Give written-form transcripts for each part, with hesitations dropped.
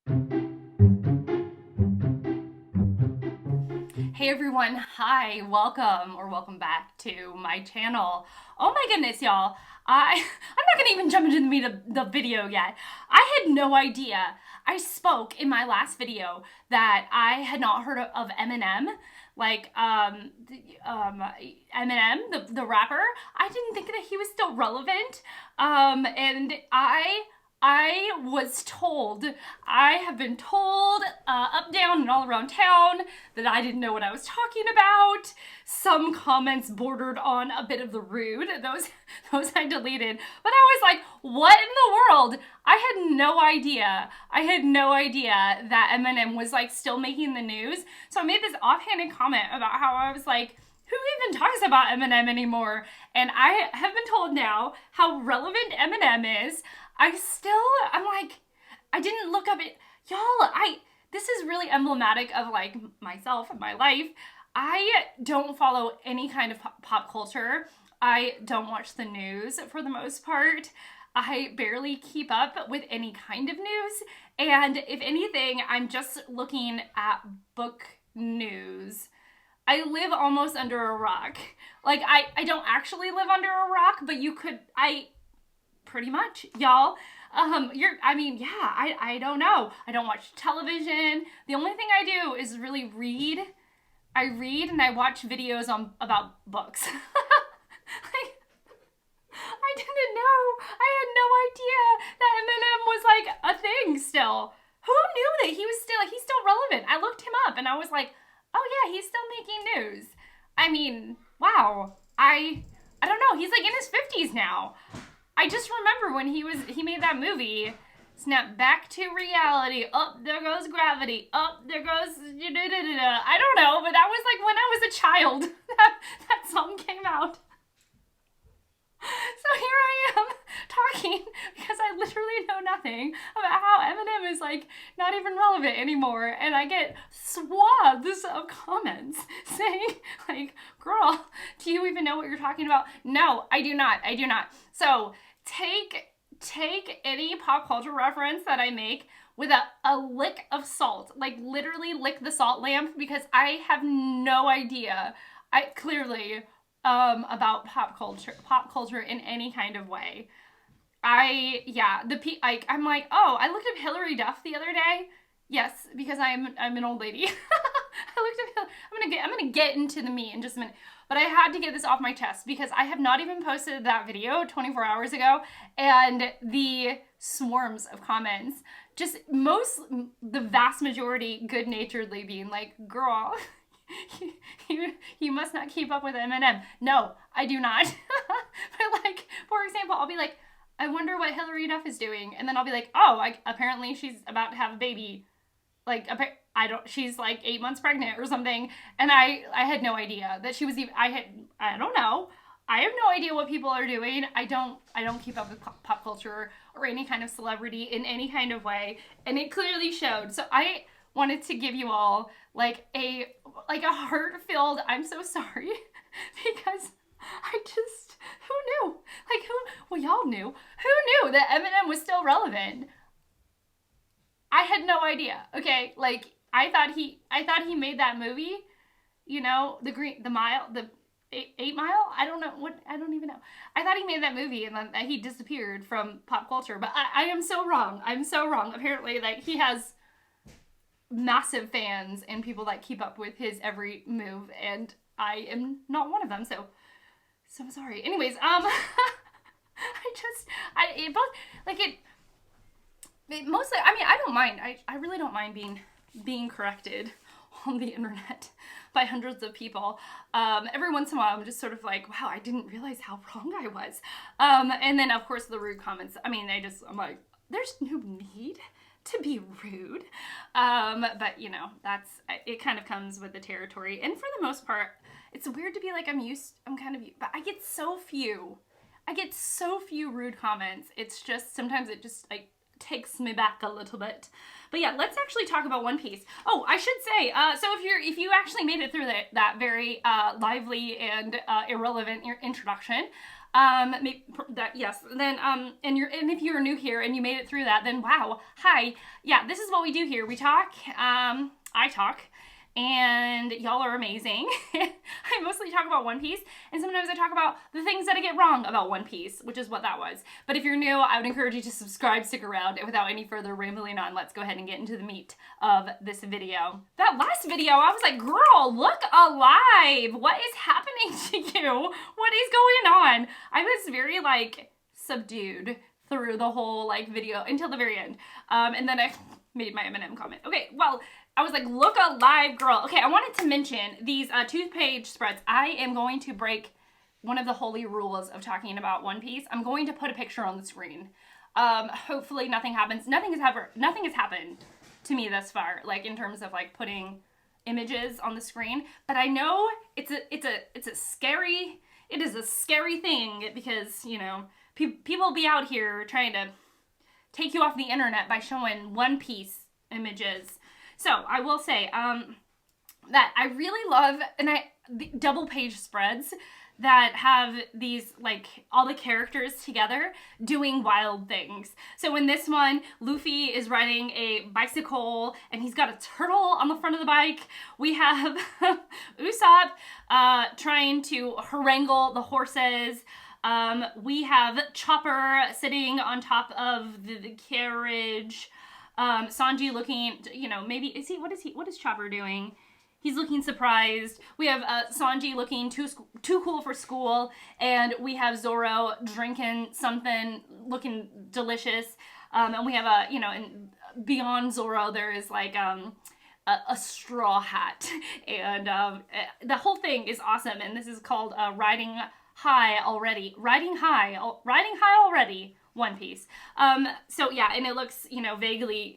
Hey everyone, hi, welcome back to my channel. Oh my goodness, y'all. I'm not gonna even jump into the meat of the video yet. I had no idea. I spoke in my last video that I had not heard of Eminem, like Eminem, the rapper. I didn't think that he was still relevant. And I was told, I have been told up, down, and all around town that I didn't know what I was talking about. Some comments bordered on a bit of the rude. Those I deleted. But I was like, what in the world? I had no idea. I had no idea that Eminem was like still making the news. So I made this offhanded comment about how I was like, who even talks about Eminem anymore? And I have been told now how relevant Eminem is. I'm like, I didn't look up it. Y'all, this is really emblematic of like myself and my life. I don't follow any kind of pop culture. I don't watch the news for the most part. I barely keep up with any kind of news. And if anything, I'm just looking at book news. I live almost under a rock. Like, I don't actually live under a rock, but pretty much, y'all. I don't know. I don't watch television. The only thing I do is really read. I read and I watch videos about books. Like, I didn't know. I had no idea that Eminem was like a thing still. Who knew that he's still relevant? I looked him up and I was like, oh yeah, he's still making news. I mean, wow. I don't know. He's like in his 50s now. I just remember when he made that movie, Snap Back to Reality. Up, there goes gravity. Up, there goes I don't know, but that was like when I was a child. That song came out. So here I am talking because I literally know nothing about how Eminem is like not even relevant anymore, and I get swaths of comments saying like, girl, do you even know what you're talking about? No, I do not. So take any pop culture reference that I make with a lick of salt, like literally lick the salt lamp, because I have no idea. I clearly about pop culture in any kind of way. I'm like, oh, I looked up Hillary Duff the other day. Yes, because I'm an old lady. I looked up. I'm gonna get into the meat in just a minute, but I had to get this off my chest because I have not even posted that video 24 hours ago, and the swarms of comments, the vast majority good-naturedly being like, girl, you must not keep up with Eminem. No, I do not. But like, for example, I'll be like, I wonder what Hillary Duff is doing, and then I'll be like, oh, apparently she's about to have a baby. Like, she's like 8 months pregnant or something, and I had no idea that she was even. I don't know. I have no idea what people are doing. I don't keep up with pop culture or any kind of celebrity in any kind of way, and it clearly showed. So I wanted to give you all like a heart-filled I'm so sorry because who knew? Well, y'all knew. Who knew that Eminem was still relevant? I had no idea. Okay, like I thought he made that movie, you know, the 8 Mile. I don't even know. I thought he made that movie and then he disappeared from pop culture. But I am so wrong. I'm so wrong. Apparently, like he has massive fans and people that keep up with his every move, and I am not one of them. So I'm sorry. Anyways, mostly, I mean, I don't mind. I really don't mind being corrected on the internet by hundreds of people. Every once in a while, I'm just sort of like, wow, I didn't realize how wrong I was. And then, of course, the rude comments. I mean, I'm like, there's no need to be rude. But, you know, it kind of comes with the territory. And for the most part, it's weird to be like, but I get so few rude comments. It's just, sometimes it just like takes me back a little bit. But yeah, let's actually talk about One Piece. Oh, I should say, so if you actually made it through that very lively and irrelevant introduction, Yes. Then, and if you're new here and you made it through that, then wow, hi. Yeah, this is what we do here. We talk, I talk, and y'all are amazing. I mostly talk about One Piece, and sometimes I talk about the things that I get wrong about One Piece, which is what that was. But if you're new, I would encourage you to subscribe, stick around, and without any further rambling on, let's go ahead and get into the meat of this video. That last video, I was like, girl, look alive! What is happening to you? What is going on? I was very, like, subdued through the whole, like, video until the very end. And then I made my EMINEM comment. Okay, well, I was like, look alive, girl. Okay, I wanted to mention these 2-page spreads. I am going to break one of the holy rules of talking about One Piece. I'm going to put a picture on the screen. Hopefully nothing happens. Nothing has happened to me thus far, like in terms of like putting images on the screen. But I know it is a scary thing because, you know, people be out here trying to take you off the internet by showing One Piece images. So I will say that I really love the double page spreads that have these, like, all the characters together doing wild things. So in this one, Luffy is riding a bicycle and he's got a turtle on the front of the bike. We have Usopp trying to harangue the horses. We have Chopper sitting on top of the carriage. Sanji looking, you know, maybe, what is Chopper doing? He's looking surprised. We have Sanji looking too cool for school, and we have Zoro drinking something, looking delicious. And we have and beyond Zoro, there is like a straw hat, and the whole thing is awesome. And this is called Riding High Already. One Piece. So yeah, and it looks, you know, vaguely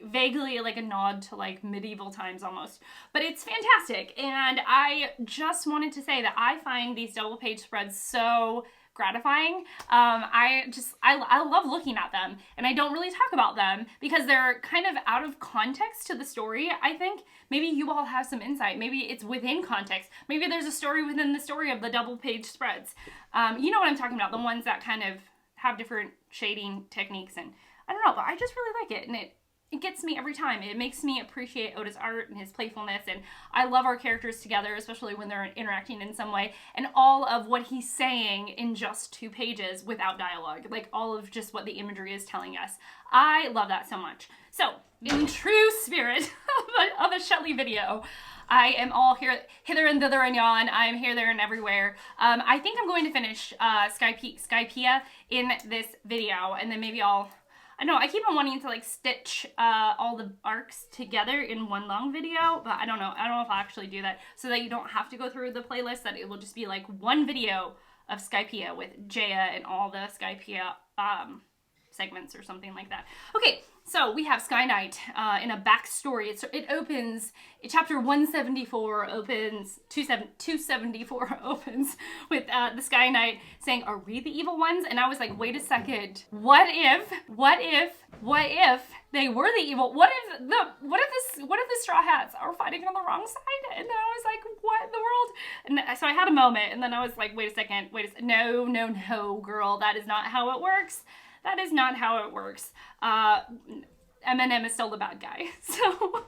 like a nod to like medieval times almost, but it's fantastic. And I just wanted to say that I find these double page spreads so gratifying. I love looking at them, and I don't really talk about them because they're kind of out of context to the story. I think maybe you all have some insight. Maybe it's within context. Maybe there's a story within the story of the double page spreads. You know what I'm talking about, the ones that kind of have different shading techniques, and I don't know, but I just really like it, and it gets me every time. It makes me appreciate Oda's art and his playfulness, and I love our characters together, especially when they're interacting in some way, and all of what he's saying in just 2 pages without dialogue, like all of just what the imagery is telling us. I love that so much. So, in true spirit of a Shelley video, I am all here, hither and thither and yon. I'm here, there, and everywhere. I think I'm going to finish Skypiea in this video, and then maybe I know I keep on wanting to like stitch all the arcs together in one long video, but I don't know if I'll actually do that, so that you don't have to go through the playlist, that it will just be like one video of Skypiea with Jaya and all the Skypiea segments or something like that. Okay, so we have Sky Knight in a backstory. It opens, chapter 174 opens, 274 opens with the Sky Knight saying, "Are we the evil ones?" And I was like, wait a second. What if they were the evil? What if the Straw Hats are fighting on the wrong side? And then I was like, what in the world? And so I had a moment, and then I was like, wait a second. No, girl, that is not how it works. That is not how it works. Eminem is still the bad guy. So,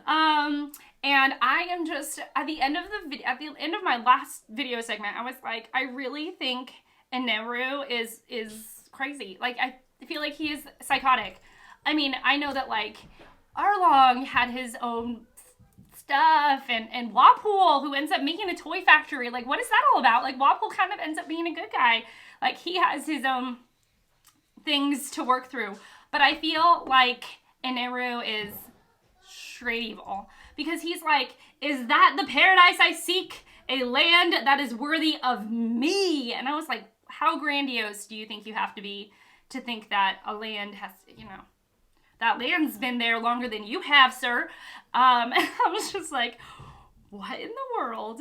and I am just at the end of my last video segment, I was like, I really think Eneru is crazy. Like, I feel like he is psychotic. I mean, I know that like Arlong had his own stuff, and Wapol, who ends up making a toy factory. Like, what is that all about? Like, Wapol kind of ends up being a good guy. Like, he has his own things to work through, but I feel like Eneru is straight evil, because he's like, is that the paradise I seek, a land that is worthy of me? And I was like, how grandiose do you think you have to be to think that a land has, you know, that land's been there longer than you have, sir? And I was just like, what in the world?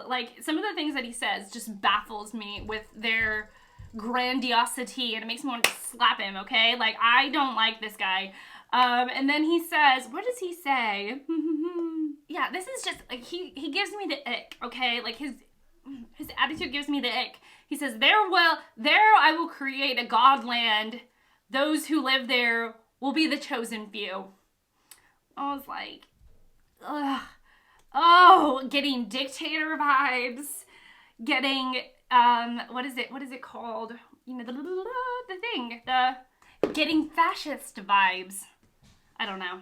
Like, some of the things that he says just baffles me with their grandiosity, and it makes me want to slap him, okay? Like, I don't like this guy. And then he says, what does he say? Yeah, this is just, like, he gives me the ick, okay? Like, his attitude gives me the ick. He says, there I will create a god land. Those who live there will be the chosen few. I was like, ugh. Oh, getting dictator vibes. Getting, what is it called? You know, getting fascist vibes. I don't know.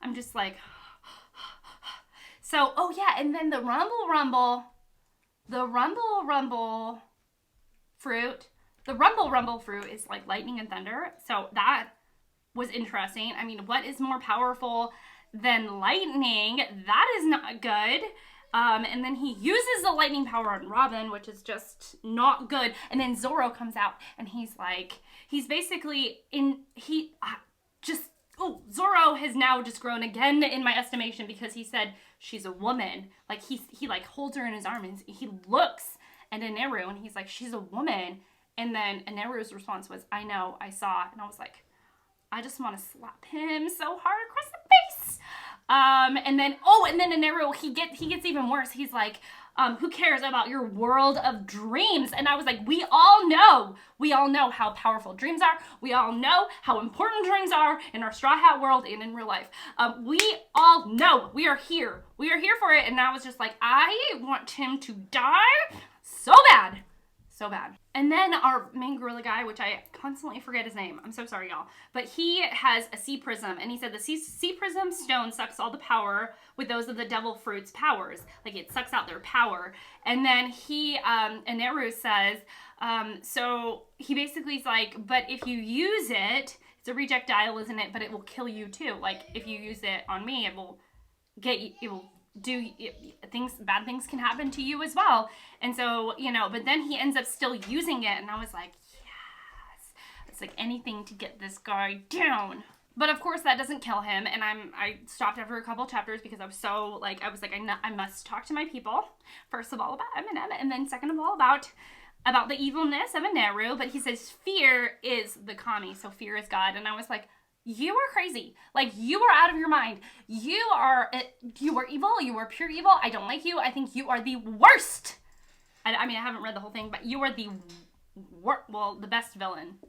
I'm just like, so, oh yeah, and then the rumble fruit. The rumble fruit is like lightning and thunder. So that was interesting. I mean, what is more powerful than lightning? That is not good. And then he uses the lightning power on Robin, which is just not good. And then Zoro comes out and he's basically Zoro has now just grown again in my estimation because he said she's a woman. Like he like holds her in his arms and he looks at Eneru and he's like, she's a woman. And then Eneru's response was, I know, I saw. And I was like, I just want to slap him so hard across the face. And then Eneru, he gets even worse. He's like, who cares about your world of dreams? And I was like, we all know how powerful dreams are. We all know how important dreams are in our Straw Hat world and in real life. We all know. We are here for it. And I was just like, I want him to die so bad. So bad. And then our main gorilla guy, which I constantly forget his name. I'm so sorry, y'all. But he has a sea prism, and he said the sea prism stone sucks all the power with those of the devil fruit's powers. Like, it sucks out their power. And then Eneru says, so he basically is like, but if you use it, it's a rejectile, isn't it? But it will kill you too. Like, if you use it on me, it will get you, it will bad things can happen to you as well. And so, you know, but then he ends up still using it, and I was like, yes, it's like anything to get this guy down. But of course that doesn't kill him, and I stopped after a couple chapters because I was like I must talk to my people, first of all about EMINEM, and then second of all about the evilness of Eneru. But he says fear is the kami, so fear is God. And I was like, you are crazy. Like, you are out of your mind. You are evil. You are pure evil. I don't like you. I think you are the worst. I mean, I haven't read the whole thing, but you are the best villain.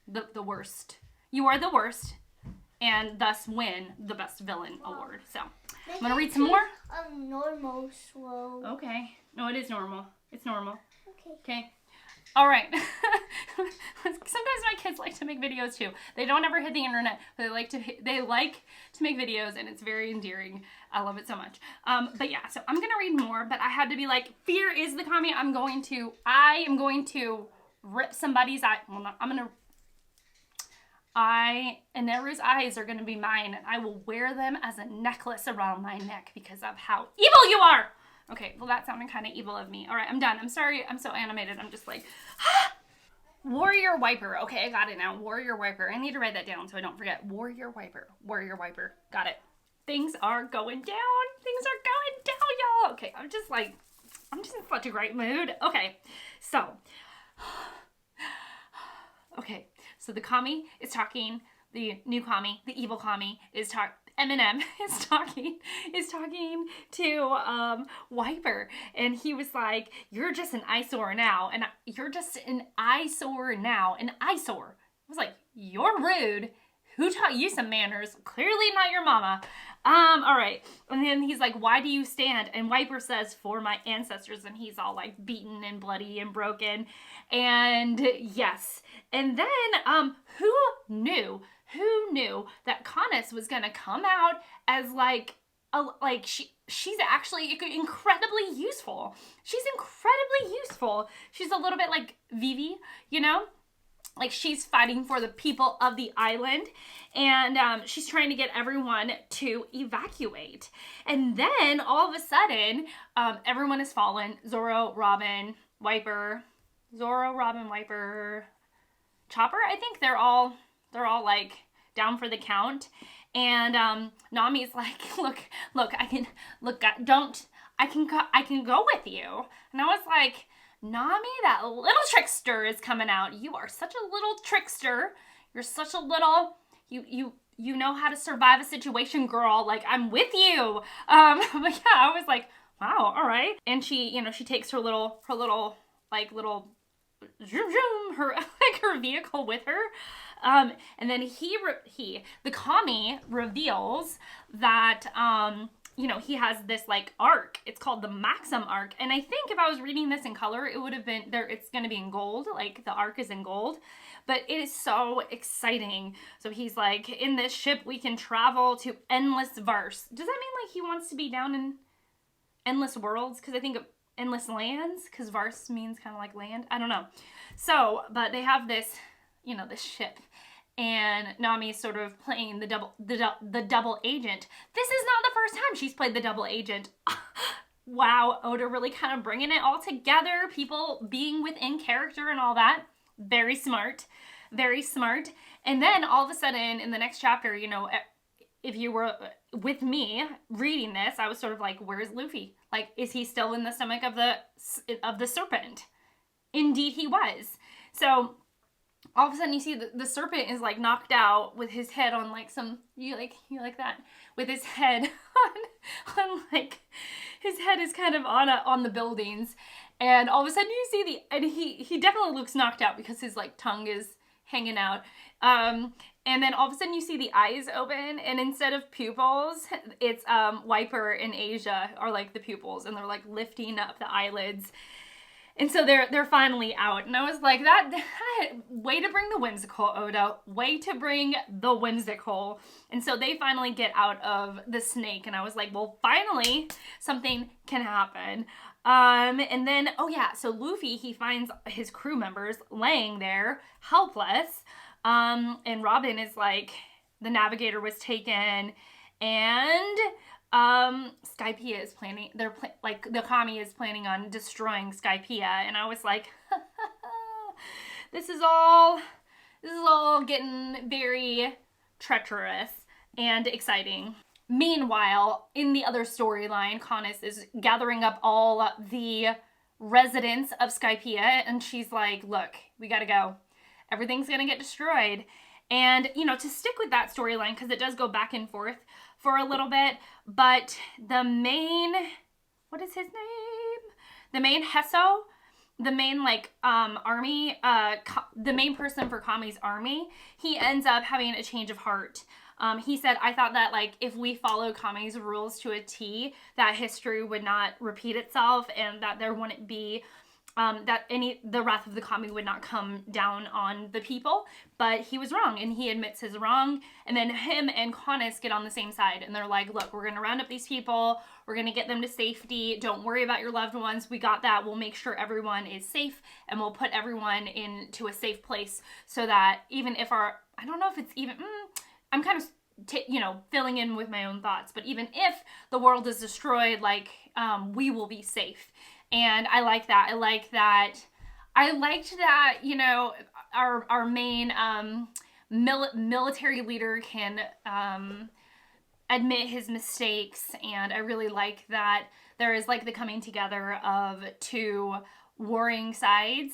The worst. You are the worst, and thus win the best villain award. So, I'm going to read some more. Normal, slow. Okay. No, it is normal. It's normal. Okay. All right. Sometimes my kids like to make videos too. They don't ever hit the internet, but they like to make videos, and it's very endearing. I love it so much. But yeah, so I'm gonna read more, but I had to be like, fear is the kami. I am going to rip somebody's eye. Well, not, Eneru's eyes are gonna be mine, and I will wear them as a necklace around my neck because of how evil you are. Okay, well, that sounded kind of evil of me. All right, I'm done. I'm sorry. I'm so animated. I'm just like, Warrior Wiper. Okay, I got it now. Warrior Wiper. I need to write that down so I don't forget. Warrior Wiper. Warrior Wiper. Got it. Things are going down. Things are going down, y'all. Okay, I'm just in such a great mood. Okay, so the kami is talking. The new kami, the evil kami, is talking. EMINEM is talking to Wiper, and he was like, you're just an eyesore now, and you're just an eyesore now, an eyesore. I was like, you're rude. Who taught you some manners? Clearly not your mama. All right. And then he's like, why do you stand? And Wiper says, for my ancestors. And he's all like beaten and bloody and broken. And yes. And then, who knew that Canis was going to come out as she's actually incredibly useful. She's incredibly useful. She's a little bit like Vivi, you know? Like, she's fighting for the people of the island, and she's trying to get everyone to evacuate. And then, all of a sudden, everyone has fallen. Zoro, Robin, Wiper, Chopper, I think they're all like down for the count. And Nami's like, look, I can go with you. And I was like, Nami, that little trickster is coming out. You are such a little trickster. You're such a little, you know how to survive a situation, girl. Like, I'm with you. But yeah, I was like, wow, all right. And she, you know, she takes her little zoom zoom her like her vehicle with her. And then the commie reveals that you know, he has this like arc. It's called the Maxim arc. And I think if I was reading this in color, it would have been there. It's going to be in gold. Like the arc is in gold, but it is so exciting. So he's like, in this ship, we can travel to endless verse. Does that mean like he wants to be down in endless worlds? Cause I think of endless lands, cause verse means kind of like land. I don't know. So, but they have this, you know, this ship. And Nami's sort of playing the double agent. This is not the first time she's played the double agent. Wow, Oda really kind of bringing it all together. People being within character and all that. Very smart. Very smart. And then all of a sudden in the next chapter, you know, if you were with me reading this, I was sort of like, where's Luffy? Like, is he still in the stomach of the serpent? Indeed he was. So all of a sudden you see the serpent is like knocked out with his head on like some, you like that? With his head on like, his head is kind of on the buildings. And all of a sudden you see and he definitely looks knocked out because his like tongue is hanging out. And then all of a sudden you see the eyes open, and instead of pupils, it's Wiper and Asia are like the pupils, and they're like lifting up the eyelids. And so they're finally out. And I was like, that way to bring the whimsical, Oda. Way to bring the whimsical. And so they finally get out of the snake. And I was like, well, finally something can happen. And then, oh yeah, so Luffy, he finds his crew members laying there helpless. And Robin is like, the navigator was taken, and Skypiea is planning, the commie is planning on destroying Skypiea, and I was like, this is all getting very treacherous and exciting. Meanwhile, in the other storyline, Canis is gathering up all the residents of Skypiea, and she's like, look, we gotta go. Everything's gonna get destroyed. And, you know, to stick with that storyline, because it does go back and forth for a little bit, but the main, what is his name? The main Hesso, the main, like, army, the main person for Kami's army, he ends up having a change of heart. He said, I thought that, like, if we follow Kami's rules to a T, that history would not repeat itself, and that there wouldn't be the wrath of the kami would not come down on the people, but he was wrong, and he admits his wrong. And then him and Canis get on the same side, and they're like, look, we're gonna round up these people, we're gonna get them to safety, don't worry about your loved ones, we got that, we'll make sure everyone is safe, and we'll put everyone into a safe place, so that even if I don't know if it's even, I'm kind of filling in with my own thoughts, but even if the world is destroyed, like, we will be safe. And I like that. I liked that, you know, our main military leader can admit his mistakes. And I really like that there is like the coming together of two warring sides.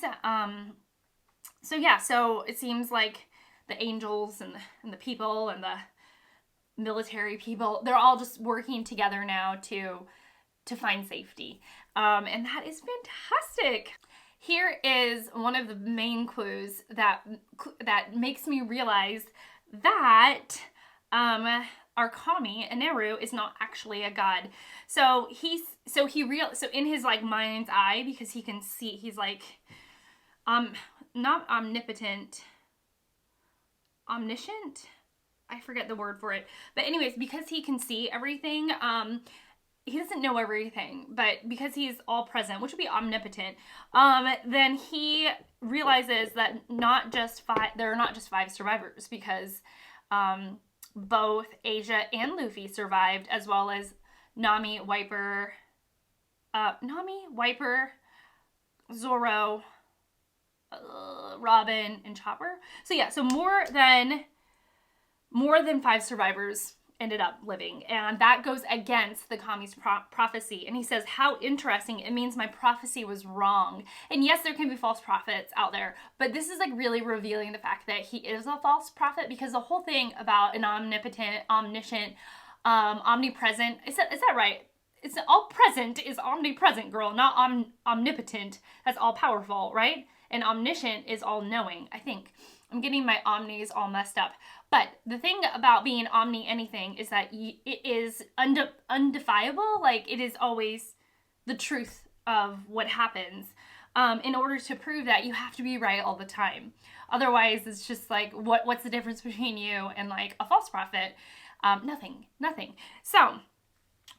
So yeah, so it seems like the angels and the people and the military people, they're all just working together now to find safety. And that is fantastic. Here is one of the main clues that makes me realize that our kami, Eneru, is not actually a god. So in his like mind's eye, because he can see, he's like not omnipotent, omniscient? I forget the word for it. But anyways, because he can see everything, he doesn't know everything, but because he's all present, which would be omnipotent, then he realizes that there are not just 5 survivors, because both Asia and Luffy survived, as well as Nami, Wiper, Zoro, Robin, and Chopper. So yeah, so more than 5 survivors ended up living, and that goes against the kami's prophecy. And he says, how interesting, it means my prophecy was wrong. And yes, there can be false prophets out there, but this is like really revealing the fact that he is a false prophet, because the whole thing about an omnipotent, omniscient, omnipresent, is that right? it's all present is omnipresent, girl, not omnipotent. That's all powerful, right? And omniscient is all knowing, I think. I'm getting my omnis all messed up. But the thing about being omni anything is that it is undefiable. Like, it is always the truth of what happens. In order to prove that, you have to be right all the time. Otherwise, it's just like, what's the difference between you and like a false prophet? Nothing. So,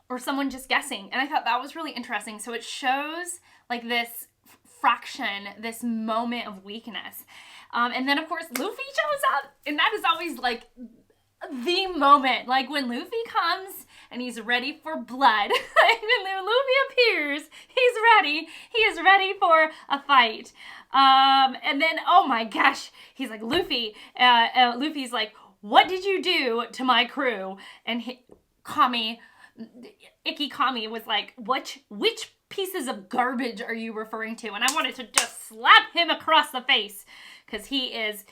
or someone just guessing. And I thought that was really interesting. So it shows like this fraction, this moment of weakness. And then of course Luffy shows up, and that is always like the moment, like when Luffy comes and he's ready for blood. When Luffy appears, he's ready. He is ready for a fight. And then, oh my gosh, he's like, Luffy's like, what did you do to my crew? And Icky Kami was like, which pieces of garbage are you referring to? And I wanted to just slap him across the face because he is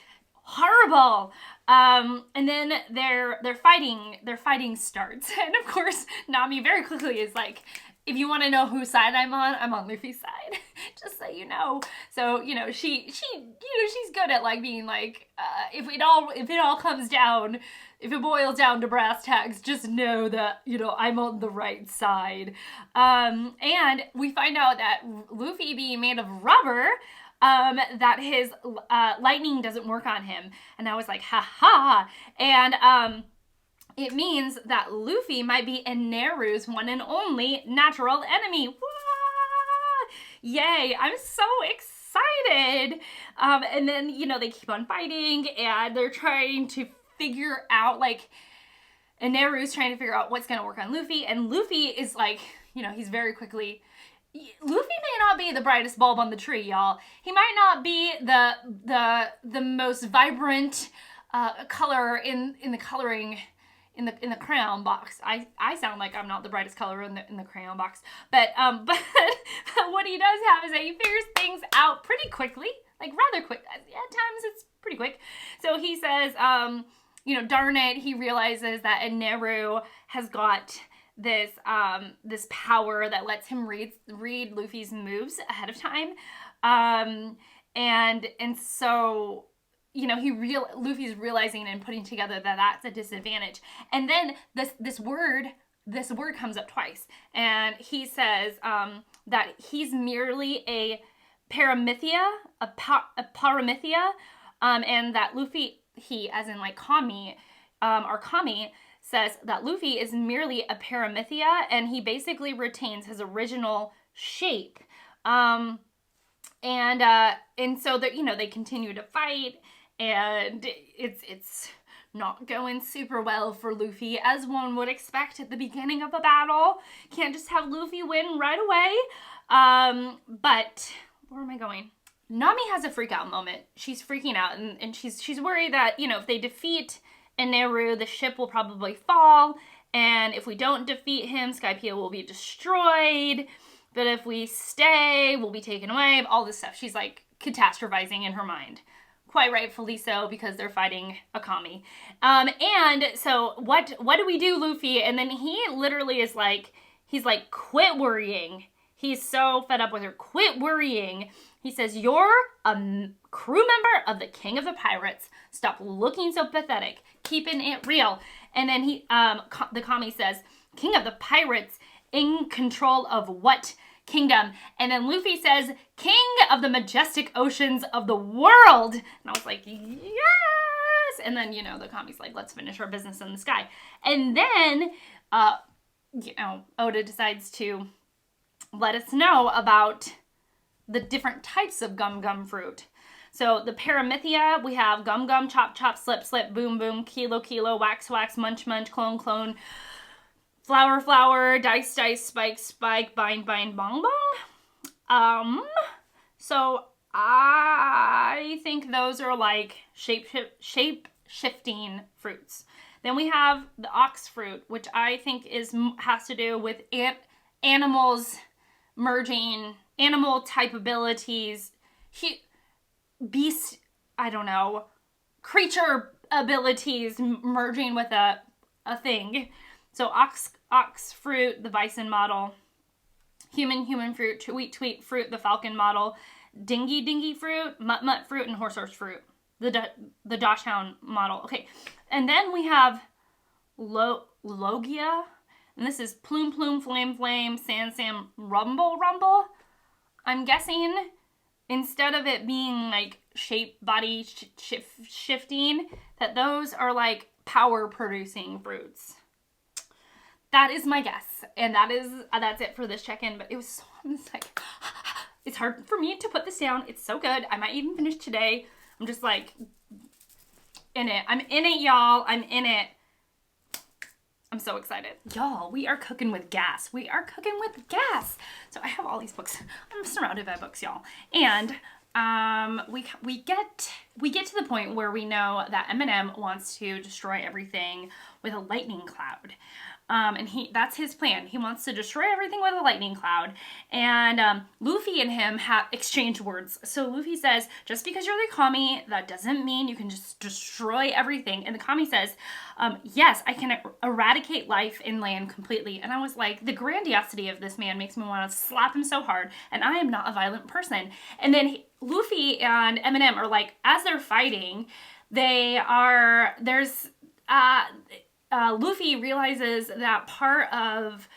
horrible. And then their fighting starts. And of course, Nami very quickly is like, if you want to know whose side I'm on Luffy's side. Just so you know. So, she's good at like being like, if it all comes down, if it boils down to brass tacks, just know that, I'm on the right side. And we find out that Luffy being made of rubber, that his lightning doesn't work on him. And I was like, ha ha. And it means that Luffy might be Eneru's one and only natural enemy. Wah! Yay, I'm so excited. And then, they keep on fighting, and they're trying to figure out, like, Eneru's trying to figure out what's going to work on Luffy. And Luffy is like, he's very quickly... Luffy may not be the brightest bulb on the tree, y'all. He might not be the most vibrant color in the coloring in the crayon box. I sound like I'm not the brightest color in the crayon box, but what he does have is that he figures things out pretty quickly, like rather quick. At times it's pretty quick. So he says, darn it, he realizes that Eneru has got this power that lets him read Luffy's moves ahead of time, and so Luffy's realizing and putting together that that's a disadvantage. And then this word comes up twice, and he says that he's merely a paramythia, and that Luffy, he as in like Kami, or Kami, says that Luffy is merely a paramythia, and he basically retains his original shape. And so that, they continue to fight, and it's not going super well for Luffy, as one would expect at the beginning of a battle. Can't just have Luffy win right away. But where am I going? Nami has a freak out moment. She's freaking out, and she's worried that, if they defeat Eneru, the ship will probably fall, and if we don't defeat him, Skypiea will be destroyed, but if we stay, we'll be taken away, all this stuff. She's like catastrophizing in her mind. Quite rightfully so, because they're fighting a Kami. And so what do we do, Luffy? And then he literally is like, he's like, quit worrying. He's so fed up with her. Quit worrying. He says, you're a crew member of the King of the Pirates. Stop looking so pathetic. Keeping it real. And then the Kami says, King of the Pirates, in control of what kingdom? And then Luffy says, King of the majestic oceans of the world. And I was like, yes! And then, the Kami's like, let's finish our business in the sky. And then, Oda decides to let us know about the different types of gum fruit. So the paramythia, we have gum, chop, slip, boom, kilo, wax, munch, clone, flower, dice, spike, bind, bong. So I think those are like shape-shifting fruits. Then we have the ox fruit, which I think has to do with animals merging, animal type abilities, beast, creature abilities merging with a thing. So ox fruit, the bison model. Human fruit, tweet fruit, the falcon model. Dingy fruit, mut fruit, and horse fruit. The dachshund model. Okay. And then we have logia. And this is plume, flame, sam, rumble. I'm guessing instead of it being like shape, body shifting, that those are like power producing fruits. That is my guess. And that's it for this check-in. But it was so, I'm just like, it's hard for me to put this down. It's so good. I might even finish today. I'm just like in it. I'm in it, y'all. I'm in it. I'm so excited. Y'all, we are cooking with gas. So I have all these books. I'm surrounded by books, y'all. And we get to the point where we know that Eminem wants to destroy everything with a lightning cloud. And that's his plan. He wants to destroy everything with a lightning cloud. And Luffy and him have exchanged words. So Luffy says, just because you're the kami, that doesn't mean you can just destroy everything. And the kami says, yes, I can eradicate life in land completely. And I was like, the grandiosity of this man makes me want to slap him so hard. And I am not a violent person. And then Luffy and Eminem are like, as they're fighting, Luffy realizes that part of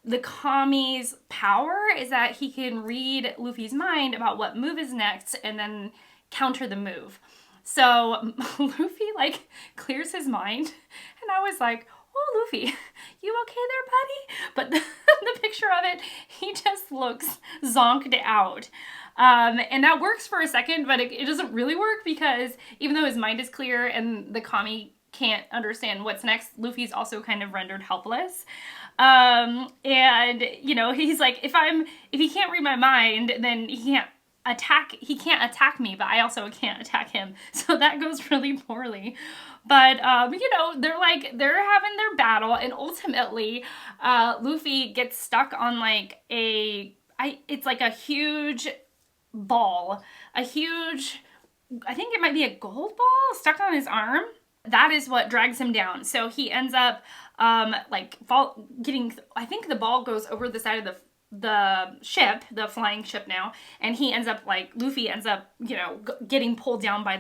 the kami's power is that he can read Luffy's mind about what move is next and then counter the move. So Luffy like clears his mind and I was like, oh, Luffy, you okay there, buddy? But the picture of it, he just looks zonked out. And that works for a second, but it doesn't really work because even though his mind is clear and the kami can't understand what's next, Luffy's also kind of rendered helpless. And you know, he's like, if he can't read my mind, then he can't attack me, but I also can't attack him. So that goes really poorly. But you know, they're having their battle, and ultimately Luffy gets stuck on like it's like a huge ball, I think it might be a gold ball stuck on his arm. That is what drags him down. So he ends up I think the ball goes over the side of the ship, the flying ship now, and Luffy ends up, you know, getting pulled down by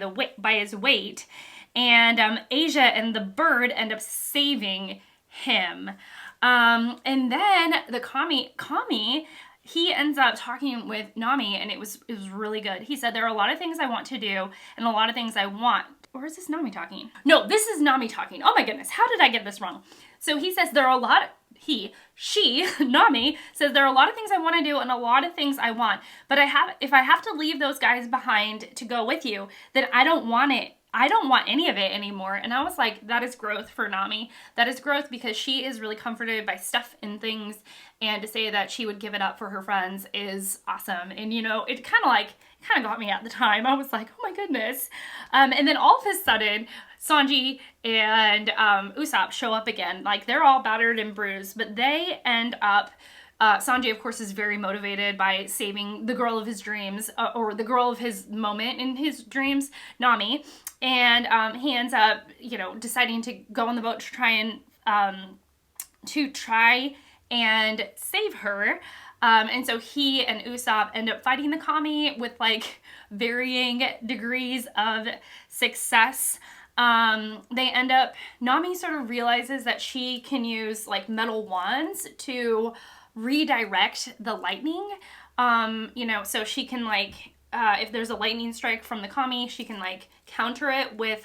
his weight, and Asia and the bird end up saving him. And then the kami, he ends up talking with Nami, and it was really good. He said, there are a lot of things I want to do and a lot of things I want. Or is this Nami talking? No, this is Nami talking. Oh my goodness, how did I get this wrong? So he says there are a lot of, Nami says there are a lot of things I want to do and a lot of things I want. But if I have to leave those guys behind to go with you, then I don't want it. I don't want any of it anymore. And I was like, that is growth for Nami. That is growth because she is really comforted by stuff and things. And to say that she would give it up for her friends is awesome. And you know, it kind of got me at the time. I was like, oh my goodness. And then all of a sudden, Sanji and Usopp show up again. Like, they're all battered and bruised, but they end up, Sanji, of course, is very motivated by saving the girl of his dreams, or the girl of his moment in his dreams, Nami. And he ends up, you know, deciding to go on the boat to try and save her. And so he and Usopp end up fighting the kami with like varying degrees of success. Nami sort of realizes that she can use like metal wands to redirect the lightning. You know, so she can like, if there's a lightning strike from the kami, she can like counter it with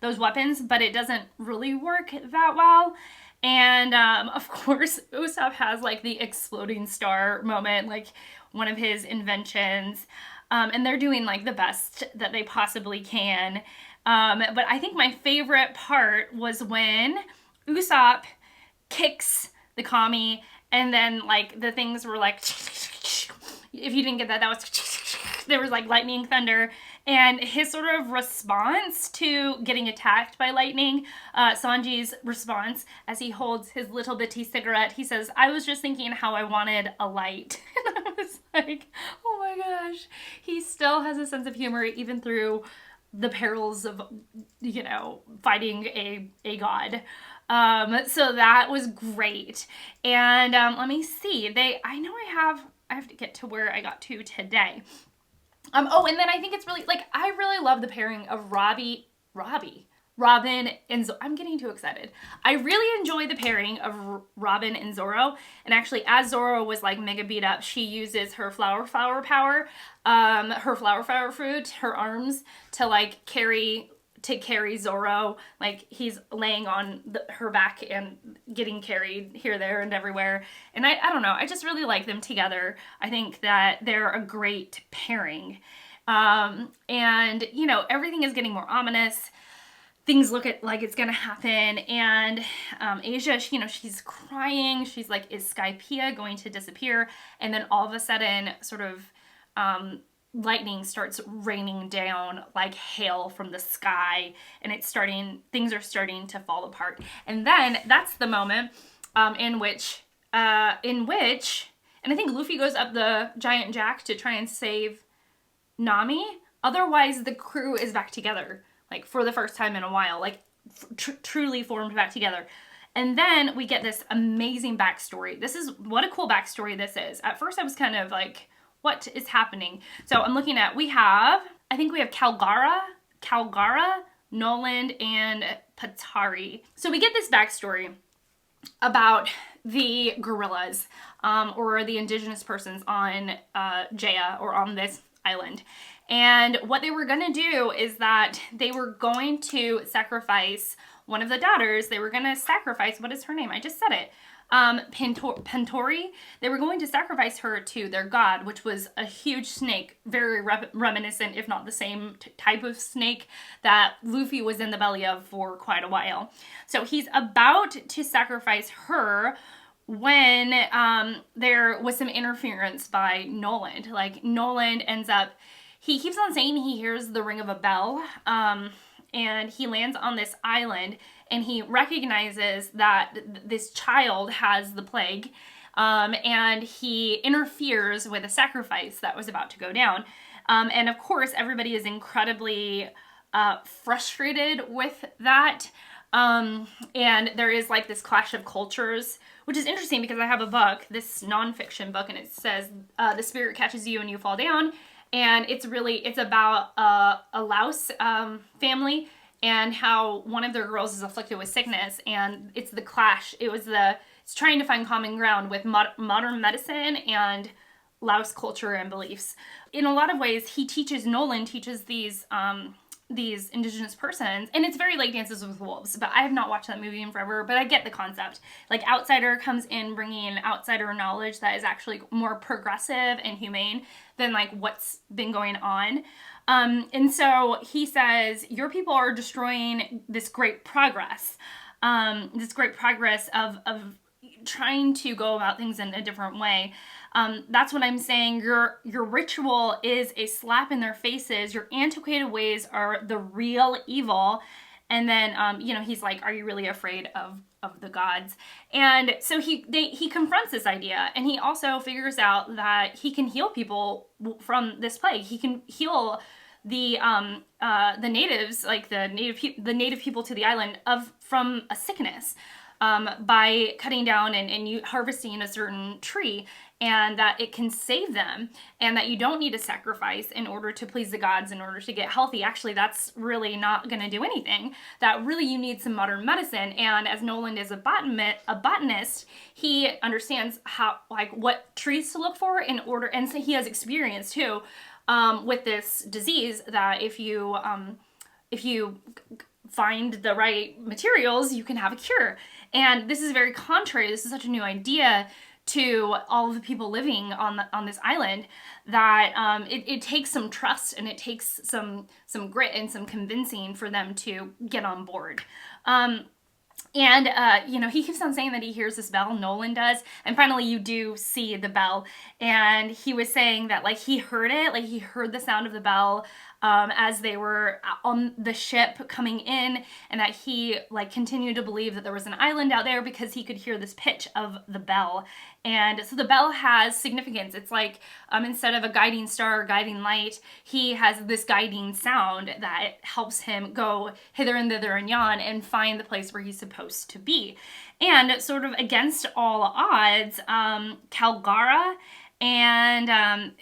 those weapons, but it doesn't really work that well. And of course, Usopp has like the exploding star moment, like one of his inventions. And they're doing like the best that they possibly can. But I think my favorite part was when Usopp kicks the kami, and then like the things were like, if you didn't get that, there was like lightning thunder. And his sort of response to getting attacked by lightning, Sanji's response as he holds his little bitty cigarette, he says, I was just thinking how I wanted a light. And I was like, oh my gosh, he still has a sense of humor even through the perils of, you know, fighting a god. So that was great. And let me see. I know I have to get to where I got to today. Oh, and then I think it's really, like, I really love the pairing of Robin and I'm getting too excited. I really enjoy the pairing of Robin and Zorro. And actually, as Zorro was like mega beat up, she uses her flower power, her flower fruit, her arms to like carry Zorro. Like he's laying on her back and getting carried here, there, and everywhere. And I don't know. I just really like them together. I think that they're a great pairing. And you know, everything is getting more ominous. Things look like it's gonna happen, and Asia, she's crying. She's like, is Skypiea going to disappear? And then all of a sudden, sort of lightning starts raining down like hail from the sky, and things are starting to fall apart. And then that's the moment in which, and I think Luffy goes up the giant jack to try and save Nami. Otherwise, the crew is back together. Like, for the first time in a while, like, truly formed back together. And then we get this amazing backstory. What a cool backstory this is. At first, I was kind of like, what is happening? So I'm looking at, I think we have Calgara, Noland, and Patari. So we get this backstory about the gorillas, or the indigenous persons on Jaya, or on this island. And what they were going to do is that they were going to sacrifice one of the daughters. They were going to sacrifice, what is her name? I just said it. Pentori. They were going to sacrifice her to their god, which was a huge snake, very reminiscent, if not the same type of snake that Luffy was in the belly of for quite a while. So he's about to sacrifice her when there was some interference by Noland. Like, Noland ends up, he keeps on saying he hears the ring of a bell, and he lands on this island, and he recognizes that this child has the plague, and he interferes with a sacrifice that was about to go down. And of course, everybody is incredibly frustrated with that. And there is like this clash of cultures, which is interesting because I have a book, this nonfiction book, and it says the spirit catches you and you fall down. And it's about a louse family and how one of their girls is afflicted with sickness, and it's the clash. It's trying to find common ground with modern medicine and louse culture and beliefs. In a lot of ways, Noland teaches these indigenous persons, and it's very like Dances with Wolves, but I have not watched that movie in forever, but I get the concept. Like, outsider comes in bringing outsider knowledge that is actually more progressive and humane than like what's been going on. And so he says, your people are destroying this great progress of trying to go about things in a different way. That's what I'm saying. Your ritual is a slap in their faces. Your antiquated ways are the real evil. And then, he's like, are you really afraid of the gods? And so he confronts this idea, and he also figures out that he can heal people from this plague. He can heal the natives, like the native people to the island from a sickness, by cutting down and harvesting a certain tree, and that it can save them, and that you don't need to sacrifice in order to please the gods in order to get healthy. Actually, that's really not going to do anything. That really you need some modern medicine. And as Noland is a botanist, he understands what trees to look for in order, and so he has experience too with this disease, that if you find the right materials, you can have a cure. And this is very contrary. This is such a new idea to all of the people living on this island, that it takes some trust, and it takes some grit and some convincing for them to get on board. He keeps on saying that he hears this bell, Noland does, and finally you do see the bell, and he was saying that, like, he heard it, like, he heard the sound of the bell as they were on the ship coming in, and that he like continued to believe that there was an island out there because he could hear this pitch of the bell. And so the bell has significance. It's like instead of a guiding star or guiding light, he has this guiding sound that helps him go hither and thither and yon and find the place where he's supposed to be. And sort of against all odds, Calgara and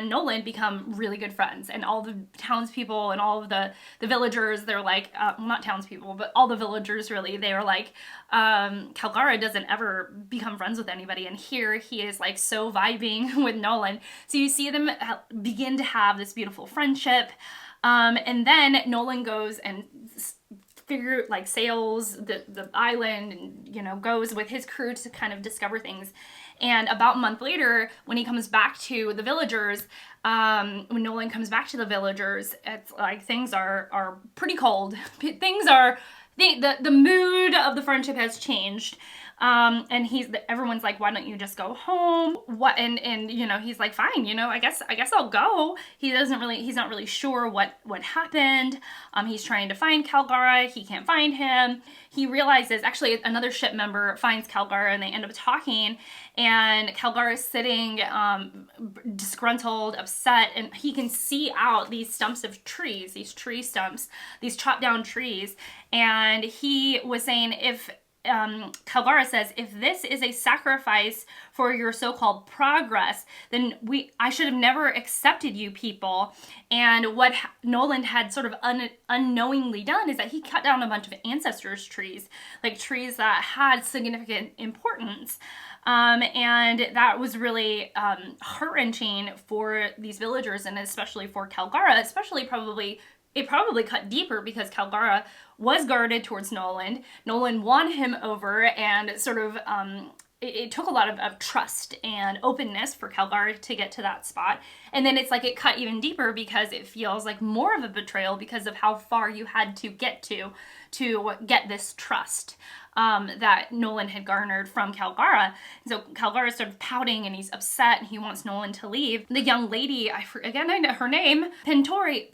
Noland become really good friends, and all the townspeople and all of the villagers, they're like, not townspeople, but all the villagers really, they were like, Calgara doesn't ever become friends with anybody, and here he is like so vibing with Noland. So you see them begin to have this beautiful friendship, and then Noland goes and sails the island, and you know, goes with his crew to kind of discover things. And about a month later, when he comes back to the villagers, when Noland comes back to the villagers, it's like things are pretty cold. Things are, the mood of the friendship has changed. And everyone's like, why don't you just go home? And you know, he's like, fine, you know, I guess I'll go. He's not really sure what happened. He's trying to find Calgara. He can't find him. He realizes, actually another ship member finds Calgara, and they end up talking, and Calgara is sitting disgruntled, upset, and he can see out these stumps of trees, these tree stumps, these chopped down trees. And he was saying, Calgara says, if this is a sacrifice for your so-called progress, then I should have never accepted you people. And what Noland had sort of unknowingly done is that he cut down a bunch of ancestors' trees, like trees that had significant importance. And that was really heart-wrenching for these villagers, and especially for Calgara, it probably cut deeper because Calgara was guarded towards Noland. Noland won him over, and sort of it took a lot of trust and openness for Calgara to get to that spot. And then it's like it cut even deeper because it feels like more of a betrayal because of how far you had to get to get this trust that Noland had garnered from Calgara. And so Calgara is sort of pouting, and he's upset, and he wants Noland to leave. The young lady, I know her name, Pintori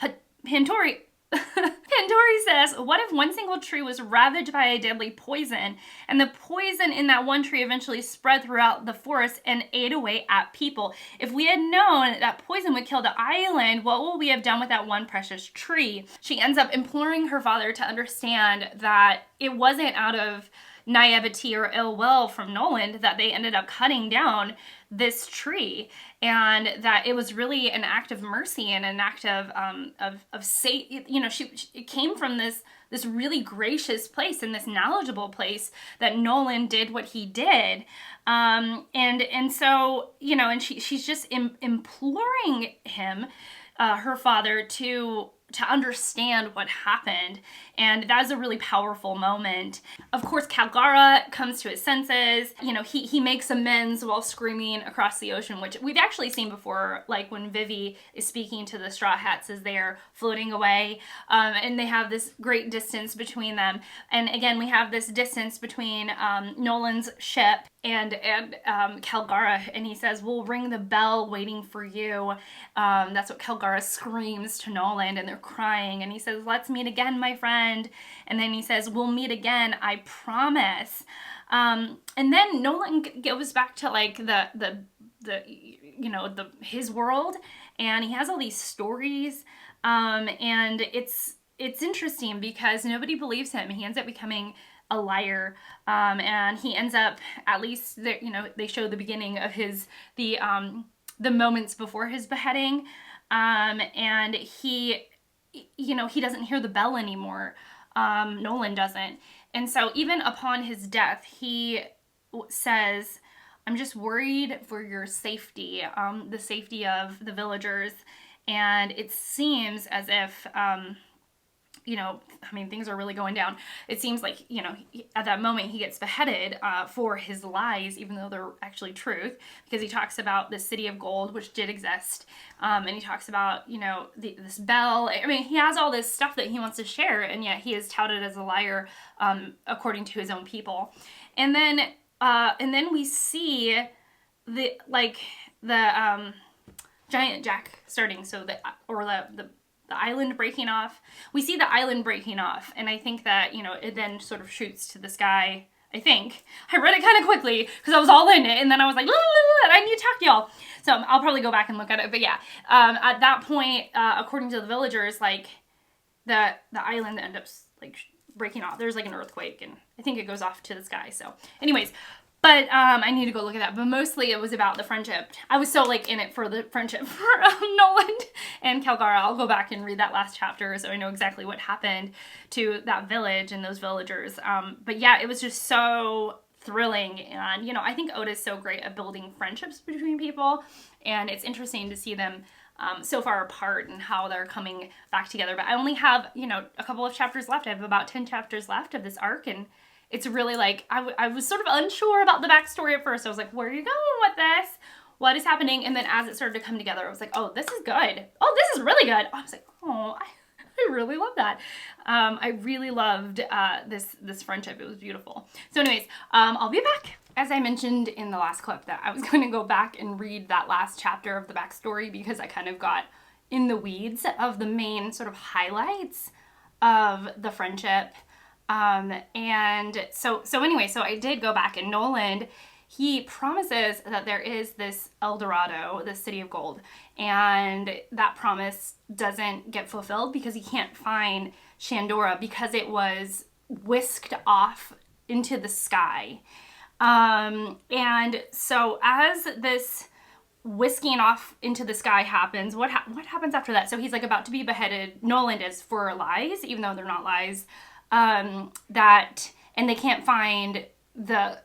says, what if one single tree was ravaged by a deadly poison, and the poison in that one tree eventually spread throughout the forest and ate away at people? If we had known that poison would kill the island, what will we have done with that one precious tree? She ends up imploring her father to understand that it wasn't out of naivety or ill will from Noland that they ended up cutting down this tree, and that it was really an act of mercy and an act of you know, it came from this really gracious place and this knowledgeable place that Noland did what he did, and so, you know, and she's just imploring him, her father, to understand what happened. And that is a really powerful moment. Of course, Calgara comes to his senses. You know, he makes amends while screaming across the ocean, which we've actually seen before, like when Vivi is speaking to the Straw Hats as they're floating away, and they have this great distance between them. And again, we have this distance between Noland's ship and Calgara, and he says, we'll ring the bell waiting for you. That's what Calgara screams to Noland, and they're crying, and he says, let's meet again, my friend. And then he says, we'll meet again, I promise. And then Noland goes back to like his world, and he has all these stories, and it's interesting because nobody believes him. He ends up becoming a liar, and he ends up, at least they show the beginning of the moments before his beheading, and he doesn't hear the bell anymore. Noland doesn't. And so even upon his death, he says, I'm just worried for your safety, the safety of the villagers. And it seems as if, things are really going down. It seems like, at that moment he gets beheaded for his lies, even though they're actually truth, because he talks about the city of gold, which did exist. And he talks about, this bell. I mean, he has all this stuff that he wants to share, and yet he is touted as a liar, according to his own people. And then we see giant jack starting, so the island breaking off. We see the island breaking off, and I think that, you know, it then sort of shoots to the sky. I think I read it kind of quickly because I was all in it, and then I was like, I need to talk to y'all. So I'll probably go back and look at it. But yeah, at that point, according to the villagers, like the island ends up like breaking off. There's like an earthquake, and I think it goes off to the sky. So anyways, but I need to go look at that. But mostly it was about the friendship. I was so like in it for the friendship for Noland and Calgara. I'll go back and read that last chapter so I know exactly what happened to that village and those villagers. But yeah, it was just so thrilling. And, you know, I think Oda's so great at building friendships between people. And it's interesting to see them so far apart and how they're coming back together. But I only have, you know, a couple of chapters left. I have about 10 chapters left of this arc, and it's really like, I was sort of unsure about the backstory at first. I was like, where are you going with this? What is happening? And then as it started to come together, I was like, oh, this is good. Oh, this is really good. I was like, oh, I really love that. I really loved this friendship. It was beautiful. So anyways, I'll be back. As I mentioned in the last clip, that I was going to go back and read that last chapter of the backstory because I kind of got in the weeds of the main sort of highlights of the friendship. And so anyway, so I did go back, and Noland, he promises that there is this El Dorado, the city of gold, and that promise doesn't get fulfilled because he can't find Shandora because it was whisked off into the sky. And so as this whisking off into the sky happens, what happens after that? So he's like about to be beheaded. Noland is, for lies, even though they're not lies. And they can't find the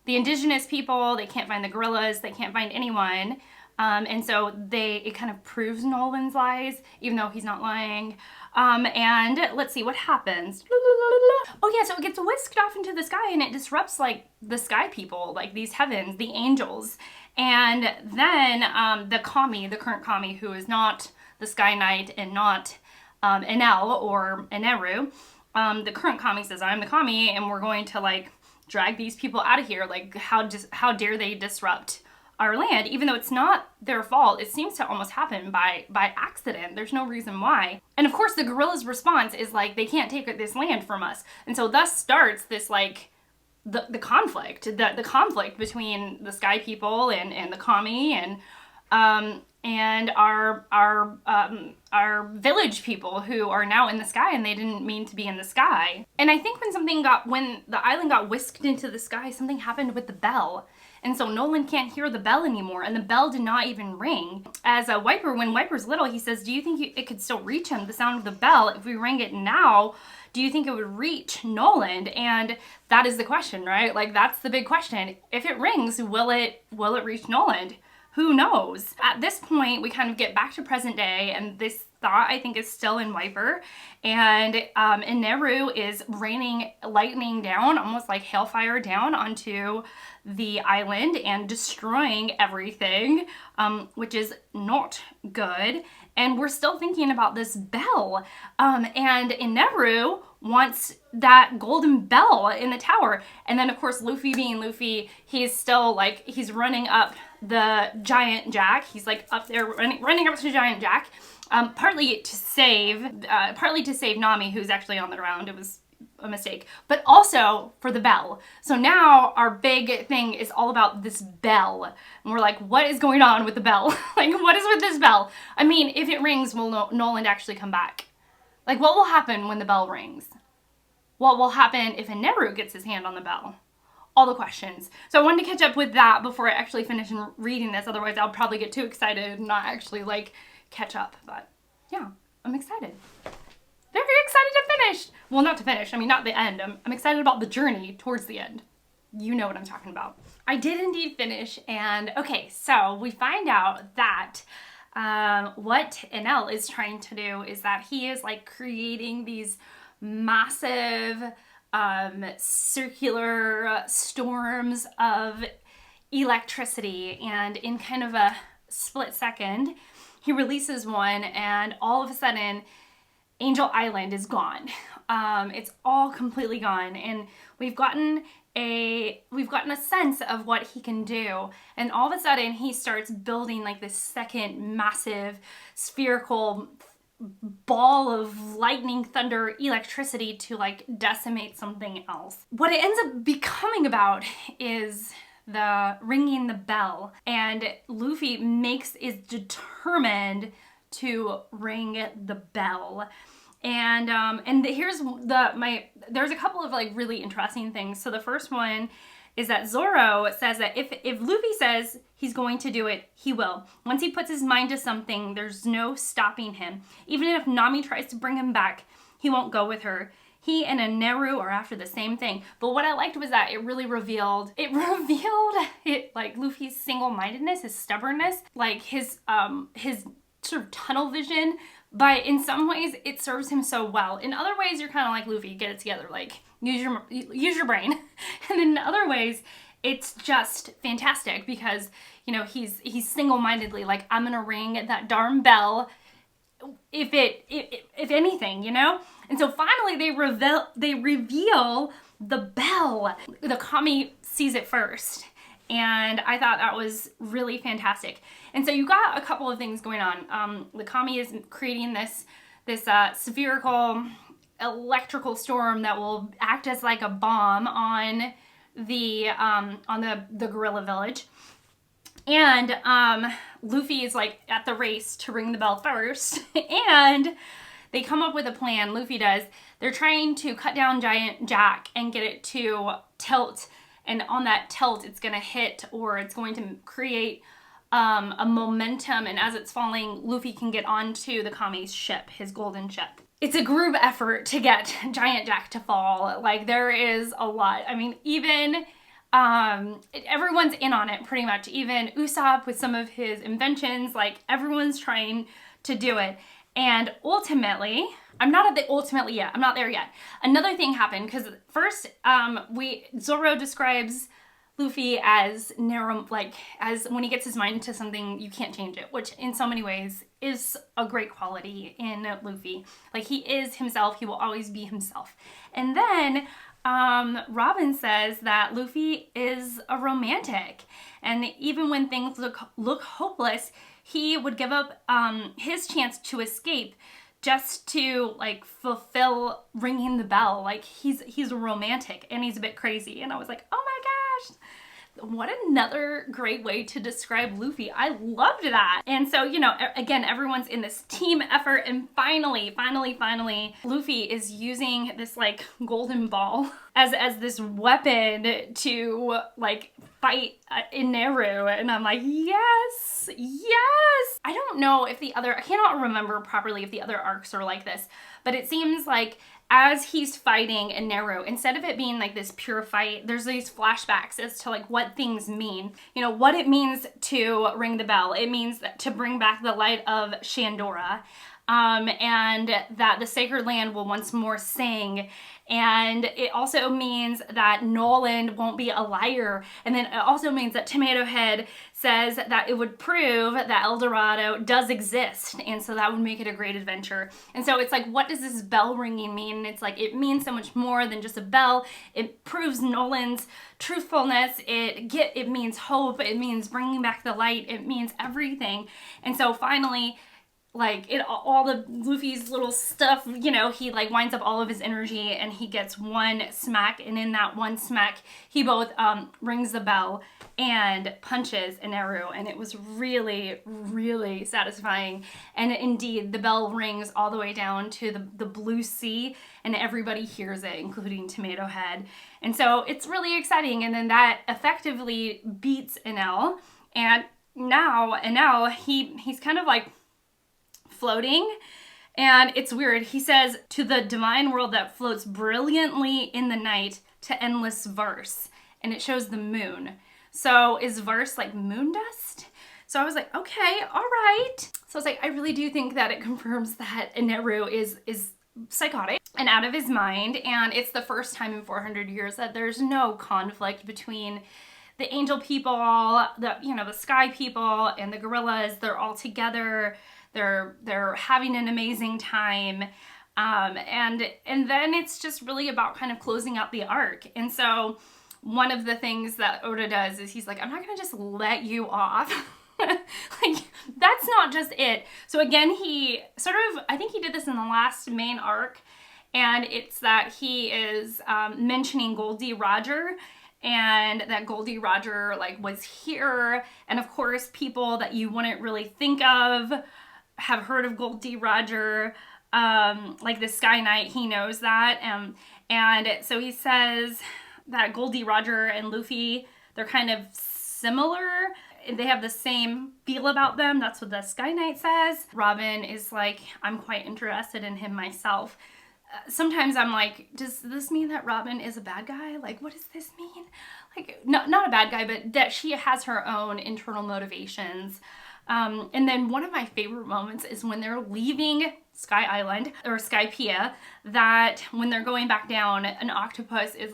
indigenous people, they can't find the gorillas, they can't find anyone. And so it kind of proves Noland's lies, even though he's not lying. And let's see what happens. Oh yeah, so it gets whisked off into the sky, and it disrupts like the sky people, like these heavens, the angels. And then the current kami, who is not the Sky Knight and not Enel or Eneru, the current kami says, I'm the kami, and we're going to like drag these people out of here. Like, how dare they disrupt our land, even though it's not their fault. It seems to almost happen by accident. There's no reason why. And of course the gorillas' response is like, they can't take this land from us. And so thus starts this like the conflict, the conflict between the sky people and the kami and our village people who are now in the sky, and they didn't mean to be in the sky. And I think when the island got whisked into the sky, something happened with the bell. And so Noland can't hear the bell anymore, and the bell did not even ring. As a Wiper, when Wiper's little, he says, do you think it could still reach him, the sound of the bell? If we rang it now, do you think it would reach Noland? And that is the question, right? Like, that's the big question. If it rings, will it reach Noland? Who knows? At this point, we kind of get back to present day, and this thought, I think, is still in Wiper. And Eneru is raining lightning down, almost like hailfire down onto the island and destroying everything, which is not good. And we're still thinking about this bell. And Eneru wants that golden bell in the tower. And then, of course, Luffy being Luffy, he's still like, he's running up the giant jack. He's like up there running up to giant jack, partly to save Nami, who's actually on the ground. It was a mistake, but also for the bell. So now our big thing is all about this bell. And we're like, what is going on with the bell? Like, what is with this bell? I mean, if it rings, will Noland actually come back? Like, what will happen when the bell rings? What will happen if Eneru gets his hand on the bell? All the questions. So I wanted to catch up with that before I actually finish reading this. Otherwise, I'll probably get too excited and not actually like catch up. But yeah, I'm excited. Very excited to finish. Well, not to finish. I mean, not the end. I'm excited about the journey towards the end. You know what I'm talking about. I did indeed finish. And okay, so we find out that what Enel is trying to do is that he is like creating these massive circular storms of electricity, and in kind of a split second he releases one, and all of a sudden Angel Island is gone. It's all completely gone, and we've gotten a sense of what he can do. And all of a sudden he starts building like this second massive spherical ball of lightning, thunder, electricity to like decimate something else. What it ends up becoming about is the ringing the bell, and Luffy is determined to ring the bell. And here's there's a couple of like really interesting things. So the first one is that Zoro says that if Luffy says he's going to do it, he will. Once he puts his mind to something, there's no stopping him. Even if Nami tries to bring him back, he won't go with her. He and Eneru are after the same thing. But what I liked was that it really revealed like Luffy's single-mindedness, his stubbornness, like his sort of tunnel vision. But in some ways, it serves him so well. In other ways, you're kind of like, Luffy, get it together. Like, use your brain. And in other ways, it's just fantastic because, you know, he's single-mindedly like, I'm gonna ring that darn bell if anything, you know? And so finally they reveal the bell. The Kami sees it first. And I thought that was really fantastic. And so you got a couple of things going on. The Kami is creating this spherical electrical storm that will act as like a bomb on the gorilla village. And Luffy is like at the race to ring the bell first. And they come up with a plan, Luffy does. They're trying to cut down Giant Jack and get it to tilt. And on that tilt, it's going to hit, or it's going to create a momentum. And as it's falling, Luffy can get onto the Kami's ship, his golden ship. It's a group effort to get Giant Jack to fall. Like, there is a lot. I mean, even everyone's in on it pretty much. Even Usopp with some of his inventions, like everyone's trying to do it. And ultimately, I'm not there yet. Another thing happened, because first, Zoro describes Luffy as narrow, like, as when he gets his mind to something, you can't change it, which in so many ways is a great quality in Luffy. Like, he is himself, he will always be himself. And then, Robin says that Luffy is a romantic, and even when things look hopeless, he would give up his chance to escape just to like fulfill ringing the bell. Like, he's a romantic and he's a bit crazy. And I was like, oh my gosh, what another great way to describe Luffy. I loved that. And so, you know, again, everyone's in this team effort, and finally, Luffy is using this like golden ball as this weapon to like fight Eneru. And I'm like, yes. I don't know if I cannot remember properly if the other arcs are like this, but it seems like as he's fighting Eneru, instead of it being like this pure fight, there's these flashbacks as to like what things mean. You know, what it means to ring the bell. It means to bring back the light of Shandora. And that the sacred land will once more sing. And it also means that Noland won't be a liar. And then it also means that Tomato Head says that it would prove that El Dorado does exist. And so that would make it a great adventure. And so it's like, what does this bell ringing mean? And it's like, it means so much more than just a bell. It proves Noland's truthfulness. It means hope. It means bringing back the light. It means everything. And so finally, like, all the Luffy's little stuff, you know, he like winds up all of his energy and he gets one smack, and in that one smack he both rings the bell and punches Eneru, and it was really, really satisfying. And indeed, the bell rings all the way down to the blue sea, and everybody hears it, including Tomato Head. And so it's really exciting. And then that effectively beats Enel, and now he's kind of like floating, and it's weird. He says, to the divine world that floats brilliantly in the night to endless verse, and it shows the moon. So is verse like moon dust? So I was like, okay, all right. So I was like, I really do think that it confirms that Eneru is psychotic and out of his mind, and it's the first time in 400 years that there's no conflict between the angel people, the sky people, and the gorillas. They're all together. They're having an amazing time. And then it's just really about kind of closing out the arc. And so one of the things that Oda does is he's like, I'm not gonna just let you off. Like, that's not just it. So again, he sort of, I think he did this in the last main arc, and it's that he is mentioning Goldie Roger, and that Goldie Roger like was here, and of course people that you wouldn't really think of have heard of Goldie Roger, like the Sky Knight, he knows that, and so he says that Goldie Roger and Luffy, they're kind of similar. They have the same feel about them. That's what the Sky Knight says. Robin is like, I'm quite interested in him myself. Sometimes I'm like, does this mean that Robin is a bad guy? Like, what does this mean? Like, not a bad guy, but that she has her own internal motivations. And then one of my favorite moments is when they're leaving Sky Island, or Skypiea, that when they're going back down, an octopus is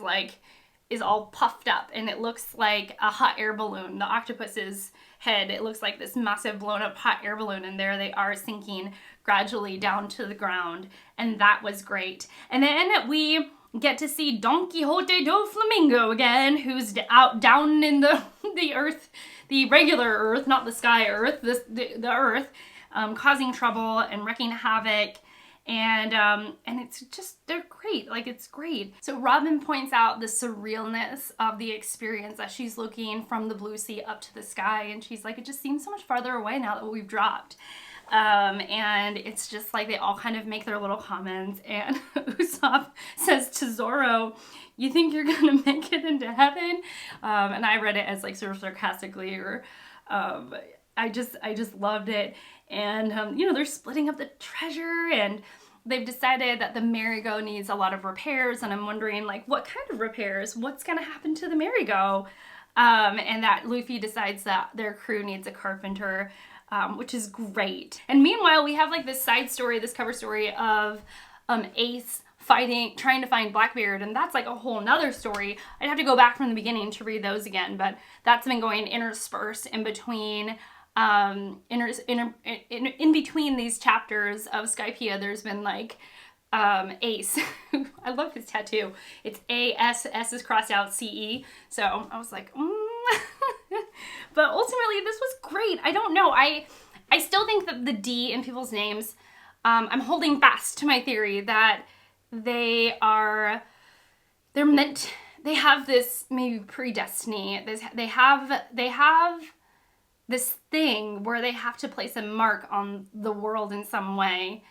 all puffed up, and it looks like a hot air balloon. The octopus's head, it looks like this massive blown up hot air balloon, and there they are sinking gradually down to the ground, and that was great. And then we get to see Don Quixote do Flamingo again, who's out down in the earth, the regular earth, not the sky earth, the earth, causing trouble and wreaking havoc. And it's just, they're great. Like, it's great. So Robin points out the surrealness of the experience as she's looking from the blue sea up to the sky, and she's like, it just seems so much farther away now that we've dropped. And it's just like they all kind of make their little comments, and Usopp says to Zoro, you think you're gonna make it into heaven? And I read it as like sort of sarcastically, or I just loved it. And you know, they're splitting up the treasure, and they've decided that the merry-go needs a lot of repairs, and I'm wondering like what kind of repairs, what's gonna happen to the merry-go, and that Luffy decides that their crew needs a carpenter, which is great. And meanwhile, we have like this side story, this cover story of Ace trying to find Blackbeard, and that's like a whole nother story. I'd have to go back from the beginning to read those again, but that's been going interspersed in between in between these chapters of Skypiea. There's been like Ace. I love his tattoo. It's A-S, S is crossed out, C-E. So I was like, But ultimately this was great. I don't know. I still think that the D in people's names, I'm holding fast to my theory that they have this maybe predestiny. They have this thing where they have to place a mark on the world in some way,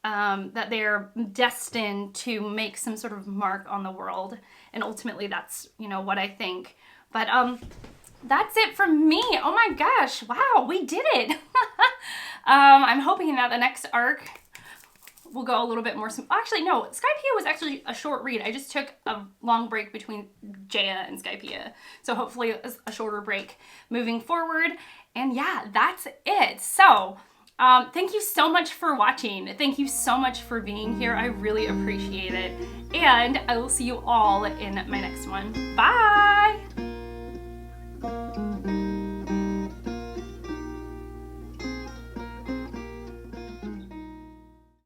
that they're destined to make some sort of mark on the world, and ultimately that's, you know, what I think. But that's it from me. Oh my gosh, wow, we did it. I'm hoping that the next arc will go a little bit more. Actually, no, Skypiea was actually a short read. I just took a long break between Jaya and Skypiea. So hopefully a shorter break moving forward. And yeah, that's it. So thank you so much for watching. Thank you so much for being here. I really appreciate it. And I will see you all in my next one. Bye!